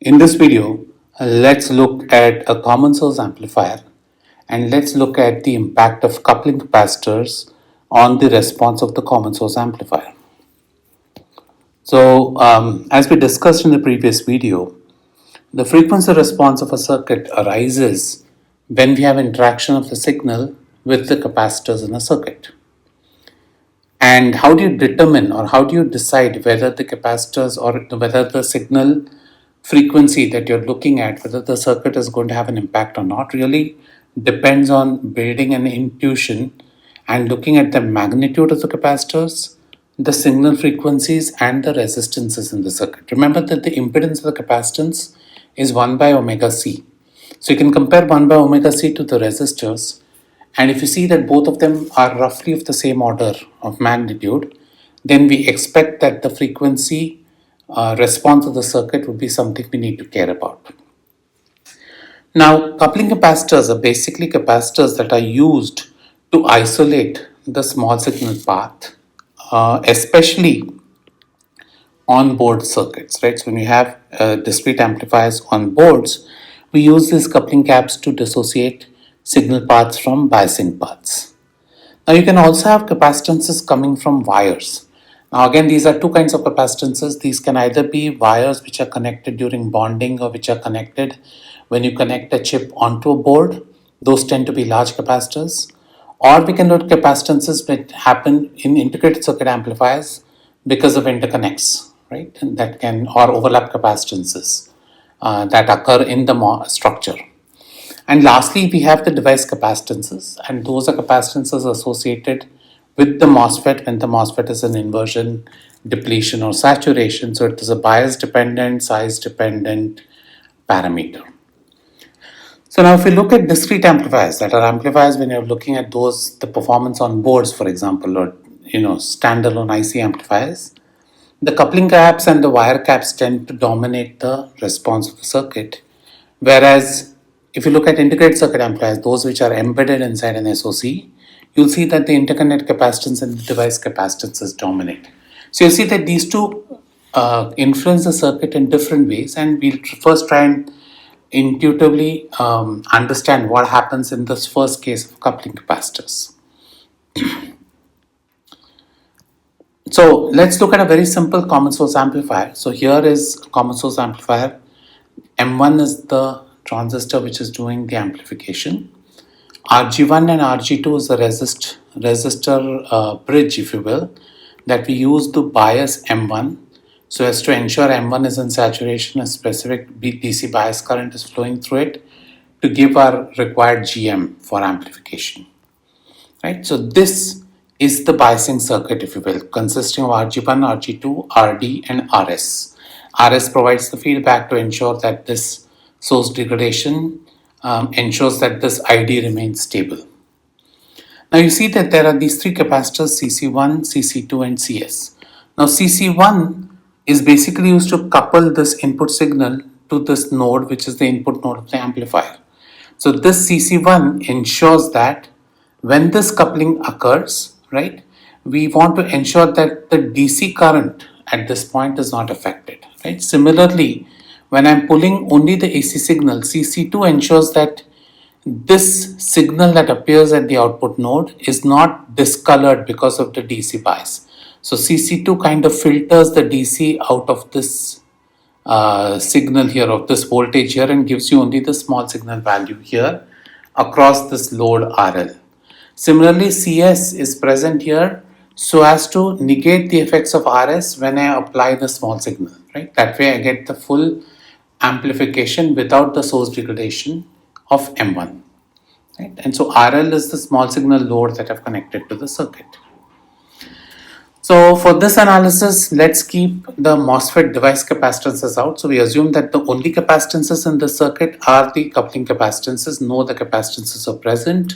In this video, let's look at a common source amplifier and let's look at the impact of coupling capacitors on the response of the common source amplifier. So, as we discussed in the previous video, the frequency response of a circuit arises when we have interaction of the signal with the capacitors in a circuit. And how do you determine or how do you decide whether the capacitors or whether the signal frequency that you're looking at, whether the circuit is going to have an impact or not, really depends on building an intuition and looking at the magnitude of the capacitors, the signal frequencies, and the resistances in the circuit. Remember that the impedance of the capacitance is 1 by omega c. So you can compare 1 by omega c to the resistors, and if you see that both of them are roughly of the same order of magnitude, then we expect that the frequency response of the circuit would be something we need to care about. Now, coupling capacitors are basically capacitors that are used to isolate the small signal path, especially on board circuits, right? So when we have discrete amplifiers on boards, we use these coupling caps to dissociate signal paths from biasing paths. Now you can also have capacitances coming from wires. Now again, these are two kinds of capacitances. These can either be wires which are connected during bonding or which are connected when you connect a chip onto a board. Those tend to be large capacitors. Or we can note capacitances that happen in integrated circuit amplifiers because of interconnects, right? And that can, or overlap capacitances that occur in the structure. And lastly, we have the device capacitances, and those are capacitances associated with the MOSFET when the MOSFET is an inversion, depletion, or saturation. So it is a bias dependent, size dependent parameter. So now if we look at discrete amplifiers, that are amplifiers when you're looking at those, the performance on boards, for example, or standalone IC amplifiers, the coupling caps and the wire caps tend to dominate the response of the circuit, whereas if you look at integrated circuit amplifiers, those which are embedded inside an SoC, you'll see that the interconnect capacitance and the device capacitances dominate. So you'll see that these two influence the circuit in different ways, and we'll first try and intuitively understand what happens in this first case of coupling capacitors. So let's look at a very simple common source amplifier. So here is a common source amplifier. M1 is the transistor which is doing the amplification. RG1 and RG2 is the resistor bridge, if you will, that we use to bias M1 so as to ensure M1 is in saturation, a specific DC bias current is flowing through it to give our required GM for amplification. Right? So this is the biasing circuit, if you will, consisting of RG1, RG2, RD, and RS. RS provides the feedback to ensure that this source degradation ensures that this ID remains stable. Now you see that there are these three capacitors, CC1, CC2, and CS. Now CC1 is basically used to couple this input signal to this node, which is the input node of the amplifier. So this CC1 ensures that when this coupling occurs, right, we want to ensure that the DC current at this point is not affected, right? Similarly, when I'm pulling only the AC signal, CC2 ensures that this signal that appears at the output node is not discolored because of the DC bias. So CC2 kind of filters the DC out of this signal here, of this voltage here, and gives you only the small signal value here across this load RL. Similarly, CS is present here so as to negate the effects of RS when I apply the small signal, right? That way I get the full amplification without the source degradation of M1. Right? And so RL is the small signal load that I've connected to the circuit. So for this analysis, let's keep the MOSFET device capacitances out. So we assume that the only capacitances in the circuit are the coupling capacitances. No other capacitances are present.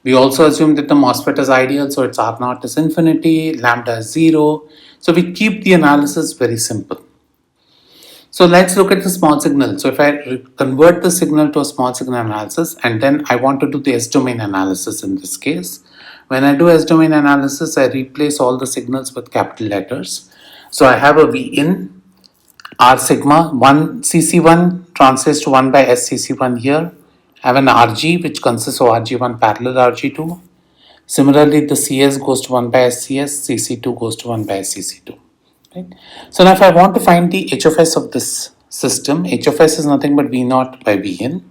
We also assume that the MOSFET is ideal, so its R0 is infinity, lambda is 0. So we keep the analysis very simple. So let's look at the small signal. So if I convert the signal to a small signal analysis, and then I want to do the S-domain analysis in this case. When I do S-domain analysis, I replace all the signals with capital letters. So I have a V in, R sigma 1 CC1 translates to 1 by S CC1 here. I have an RG which consists of RG1 parallel RG2. Similarly, the CS goes to 1 by SCS, CC2 goes to 1 by SCC2. Right? So now if I want to find the H of S of this system, H of S is nothing but V naught by Vn.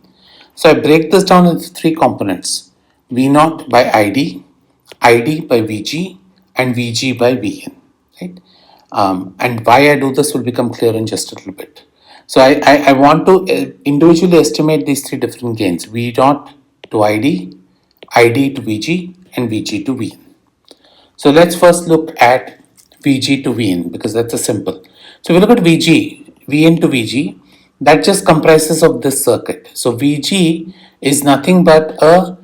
So I break this down into three components: V naught by ID, ID by Vg, and Vg by Vn. Right? And why I do this will become clear in just a little bit. So I want to individually estimate these three different gains: V naught to ID, ID to Vg, and Vg to Vn. So let's first look at Vg to Vn because that's a simple. So if we look at Vg, Vn to Vg, that just comprises of this circuit. So Vg is nothing but a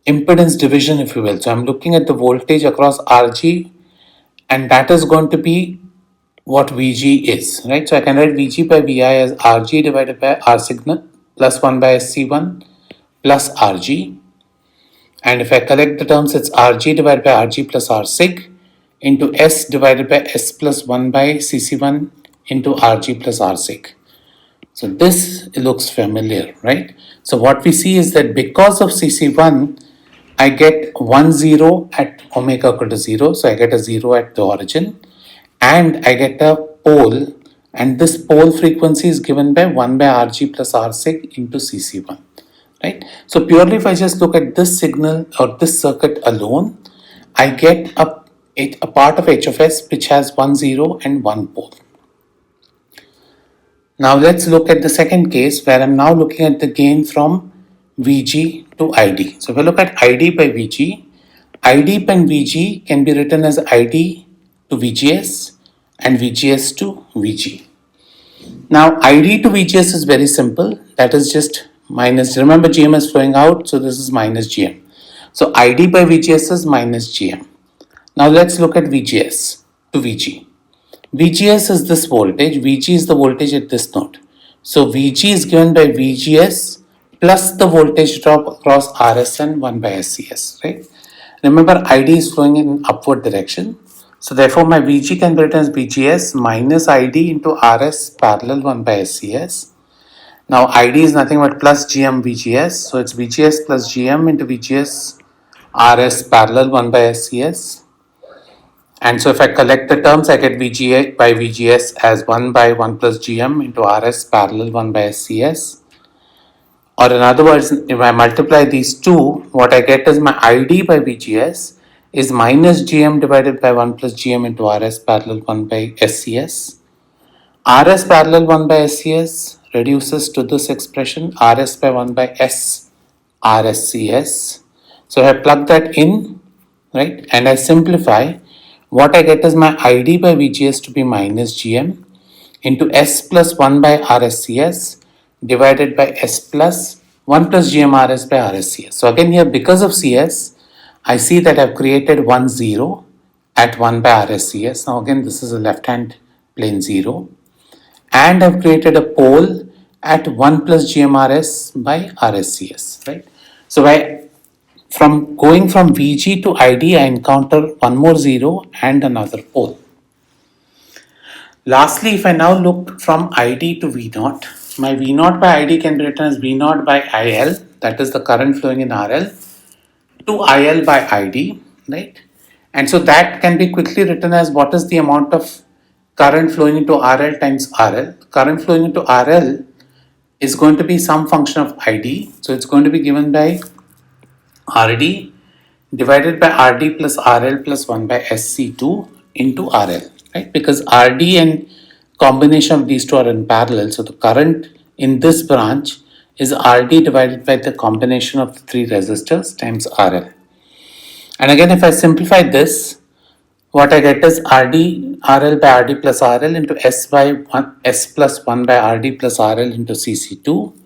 impedance division, if you will. So I'm looking at the voltage across Rg, and that is going to be what Vg is, right? So I can write Vg by Vi as Rg divided by R signal plus 1 by Sc1 plus Rg. And if I collect the terms, it's Rg divided by Rg plus R sig into S divided by S plus 1 by Cc1 into Rg plus R sig. So this looks familiar, right? So what we see is that because of Cc1, I get 1 0 at omega equal to 0. So I get a 0 at the origin, and I get a pole, and this pole frequency is given by 1 by Rg plus R sig into Cc1. Right? So purely if I just look at this signal or this circuit alone, I get a part of H of S which has 1 0 and 1 pole. Now let's look at the second case where I'm now looking at the gain from Vg to ID. So if I look at ID by Vg, ID and Vg can be written as ID to VGS and VGS to Vg. Now ID to VGS is very simple. That is just minus, remember GM is flowing out, so this is minus GM. So ID by VGS is minus GM. Now let's look at VGS to VG. VGS is this voltage, VG is the voltage at this node. So VG is given by VGS plus the voltage drop across RS and 1 by SCS, right? Remember ID is flowing in upward direction. So therefore my VG can be written as VGS minus ID into RS parallel 1 by SCS. Now ID is nothing but plus GM VGS. So it's VGS plus GM into VGS RS parallel 1 by SCS. And so if I collect the terms, I get VGA by VGS as 1 by 1 plus GM into RS parallel 1 by SCS. Or in other words, if I multiply these two, what I get is my ID by VGS is minus GM divided by 1 plus GM into RS parallel 1 by SCS. RS parallel 1 by SCS reduces to this expression RS by 1 by S RSCS. So I plug that in, right, and I simplify. What I get is my ID by VGS to be minus GM into S plus 1 by RSCS divided by S plus 1 plus GM RS by RSCS. So again here, because of CS, I see that I've created 1 0 at 1 by RSCS. Now again, this is a left hand plane 0. And I've created a pole at 1 plus GMRS by RSCS, right? So from going from VG to ID, I encounter one more 0 and another pole. Lastly, if I now look from ID to V naught, my V naught by ID can be written as V naught by IL, that is the current flowing in RL, to IL by ID, right? And so that can be quickly written as what is the amount of current flowing into RL times RL. Current flowing into RL is going to be some function of ID. So it's going to be given by RD divided by RD plus RL plus 1 by SC2 into RL, right? Because RD and combination of these two are in parallel. So the current in this branch is RD divided by the combination of the three resistors times RL. And again, if I simplify this, what I get is RL by RD plus RL into S plus 1 by RD plus RL into CC2.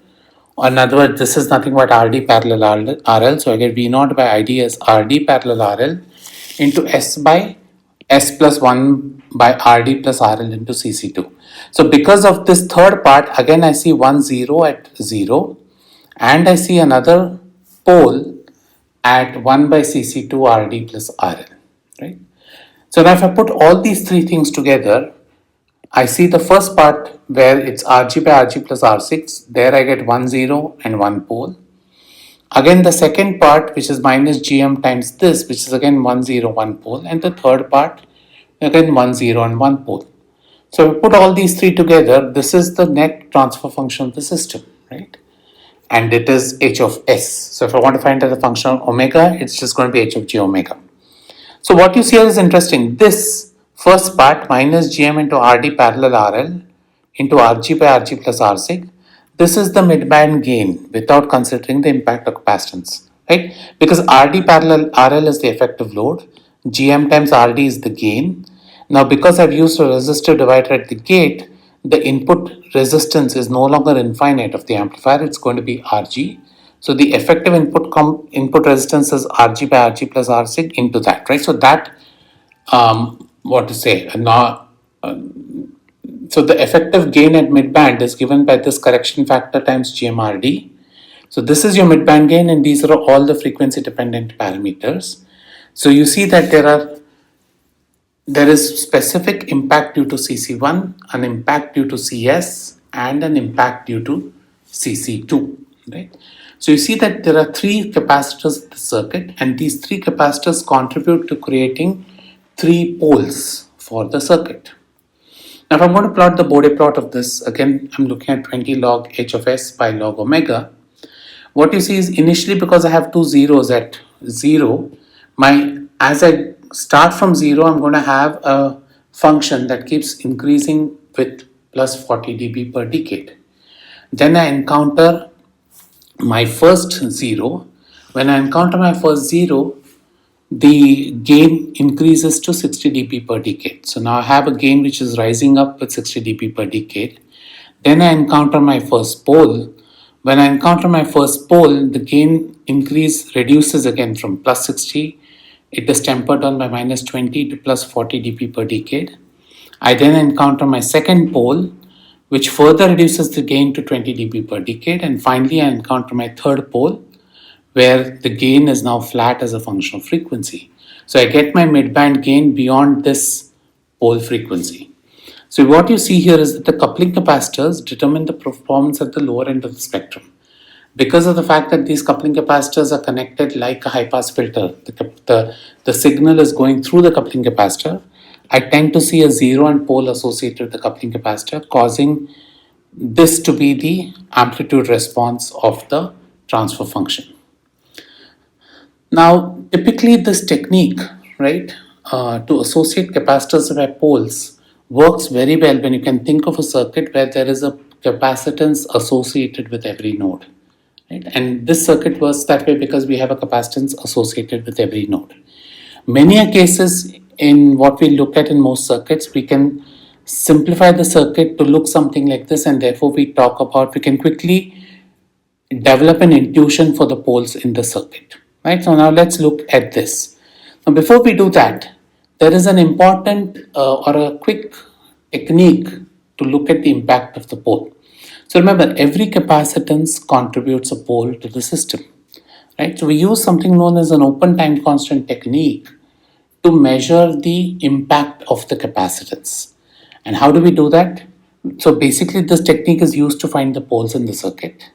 Or in other words, this is nothing but RD parallel RL. So I get V naught by ID as RD parallel RL into S by S plus 1 by RD plus RL into CC2. So because of this third part, again I see 1 0 at 0, and I see another pole at 1 by CC2 RD plus RL, right? So now if I put all these three things together, I see the first part where it's Rg by Rg plus R6. There I get 1 0 and 1 pole. Again the second part, which is minus Gm times this, which is again 1 0 1 pole, and the third part again 1 0 and 1 pole. So we put all these three together, this is the net transfer function of the system, right? And it is h of s. So if I want to find out the function of omega, it's just going to be h of j omega. So what you see here is interesting. This first part minus Gm into Rd parallel RL into Rg by Rg plus R6. This is the midband gain without considering the impact of capacitance, right? Because Rd parallel RL is the effective load, Gm times Rd is the gain. Now because I've used a resistor divider at the gate, the input resistance is no longer infinite of the amplifier, it's going to be Rg. So the effective input resistance is Rg by Rg plus R6 into that, right? So that, what to say, so the effective gain at midband is given by this correction factor times GMRD. So this is your midband gain, and these are all the frequency dependent parameters. So you see that there is specific impact due to CC1, an impact due to CS, and an impact due to CC2, right? So you see that there are three capacitors in the circuit, and these three capacitors contribute to creating three poles for the circuit. Now if I'm going to plot the Bode plot of this, again I'm looking at 20 log h of s by log omega. What you see is initially, because I have two zeros at 0, as I start from 0, I'm going to have a function that keeps increasing with plus 40 dB per decade. Then I encounter my first 0. When I encounter my first 0, the gain increases to 60 dB per decade. So now I have a gain which is rising up with 60 dB per decade. Then I encounter my first pole. When I encounter my first pole, the gain increase reduces again from plus 60. It is tempered down by minus 20 to plus 40 dB per decade. I then encounter my second pole, which further reduces the gain to 20 dB per decade. And finally, I encounter my third pole, where the gain is now flat as a function of frequency. So I get my midband gain beyond this pole frequency. So what you see here is that the coupling capacitors determine the performance at the lower end of the spectrum. Because of the fact that these coupling capacitors are connected like a high pass filter, the signal is going through the coupling capacitor, I tend to see a zero and pole associated with the coupling capacitor, causing this to be the amplitude response of the transfer function. Now, typically this technique, right, to associate capacitors by poles works very well when you can think of a circuit where there is a capacitance associated with every node. Right? And this circuit works that way because we have a capacitance associated with every node. Many cases in what we look at in most circuits, we can simplify the circuit to look something like this, and therefore we can quickly develop an intuition for the poles in the circuit. Right? So now let's look at this. Now before we do that, there is an important or a quick technique to look at the impact of the pole. So remember, every capacitance contributes a pole to the system. Right? So we use something known as an open time constant technique to measure the impact of the capacitance. And how do we do that? So basically this technique is used to find the poles in the circuit.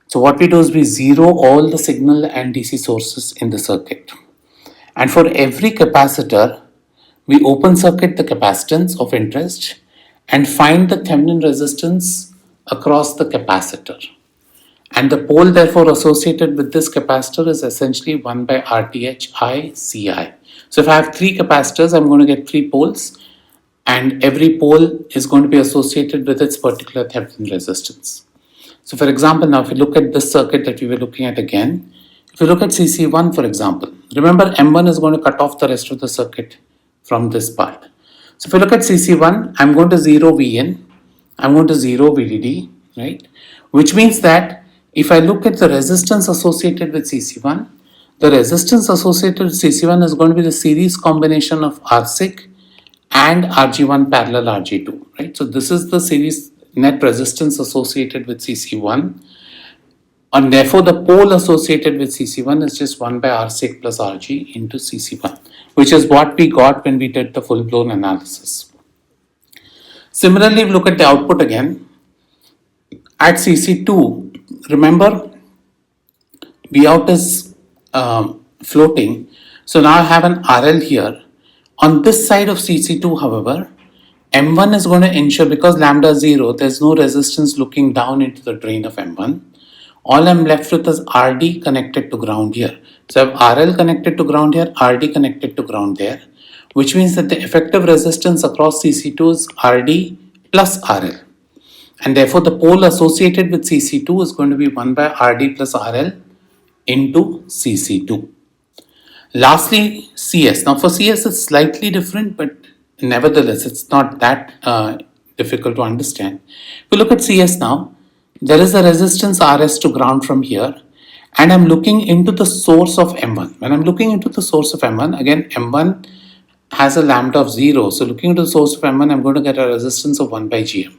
So what we do is we zero all the signal and DC sources in the circuit. And for every capacitor, we open circuit the capacitance of interest and find the Thevenin resistance across the capacitor. And the pole therefore associated with this capacitor is essentially 1 by RTH I Ci. So if I have three capacitors, I'm going to get three poles, and every pole is going to be associated with its particular Thevenin resistance. So for example, now if you look at this circuit that we were looking at again, if you look at CC1 for example, remember M1 is going to cut off the rest of the circuit from this part. So if you look at CC1, I'm going to zero Vin, I'm going to zero VDD, right? Which means that if I look at the resistance associated with CC1, the resistance associated with CC1 is going to be the series combination of R6 and RG1 parallel RG2, right? So this is the series net resistance associated with CC1, and therefore the pole associated with CC1 is just 1 by R6 plus RG into CC1, which is what we got when we did the full-blown analysis. Similarly, we look at the output again. At CC2, remember Vout is floating. So now I have an RL here. On this side of CC2, however, M1 is going to ensure, because lambda is 0, there's no resistance looking down into the drain of M1. All I'm left with is RD connected to ground here. So I have RL connected to ground here, RD connected to ground there, which means that the effective resistance across CC2 is RD plus RL. And therefore the pole associated with CC2 is going to be 1 by RD plus RL into CC2. Lastly, CS. Now for CS it's slightly different, but nevertheless it's not that difficult to understand. If we look at CS now, there is a resistance RS to ground from here, and I'm looking into the source of M1. When I'm looking into the source of M1, again M1 has a lambda of 0, so looking into the source of M1, I'm going to get a resistance of 1 by GM.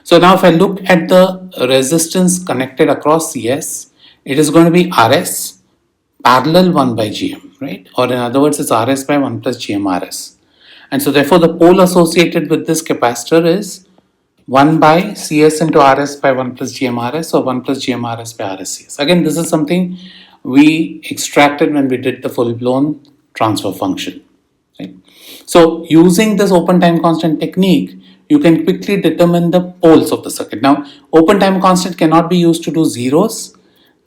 So now if I look at the resistance connected across CS, it is going to be RS parallel 1 by GM, right? Or in other words, it's RS by 1 plus GM RS. And so therefore the pole associated with this capacitor is 1 by CS into RS by 1 plus GM RS, or 1 plus GM RS by RS CS. Again, this is something we extracted when we did the full-blown transfer function. Right? So using this open time constant technique, you can quickly determine the poles of the circuit. Now, open time constant cannot be used to do zeros.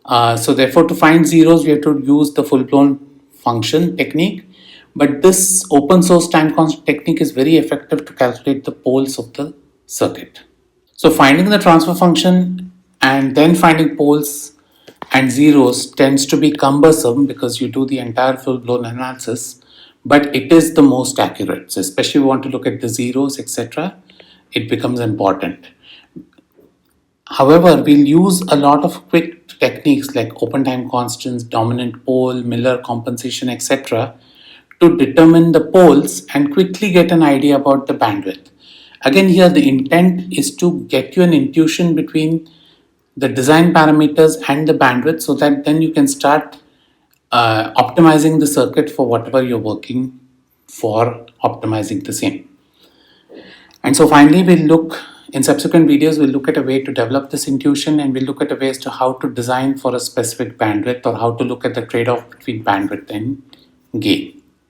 So therefore, to find zeros, we have to use the full-blown function technique. But this open source time constant technique is very effective to calculate the poles of the circuit. So finding the transfer function and then finding poles and zeros tends to be cumbersome because you do the entire full-blown analysis, but it is the most accurate. So especially if you want to look at the zeros, etc., it becomes important. However, we'll use a lot of quick techniques like open time constants, dominant pole, Miller compensation, etc., to determine the poles and quickly get an idea about the bandwidth. Again, here the intent is to get you an intuition between the design parameters and the bandwidth, so that then you can start optimizing the circuit for whatever you're working for, optimizing the same. And so finally, in subsequent videos, we'll look at a way to develop this intuition, and we'll look at a ways to how to design for a specific bandwidth, or how to look at the trade-off between bandwidth and gain.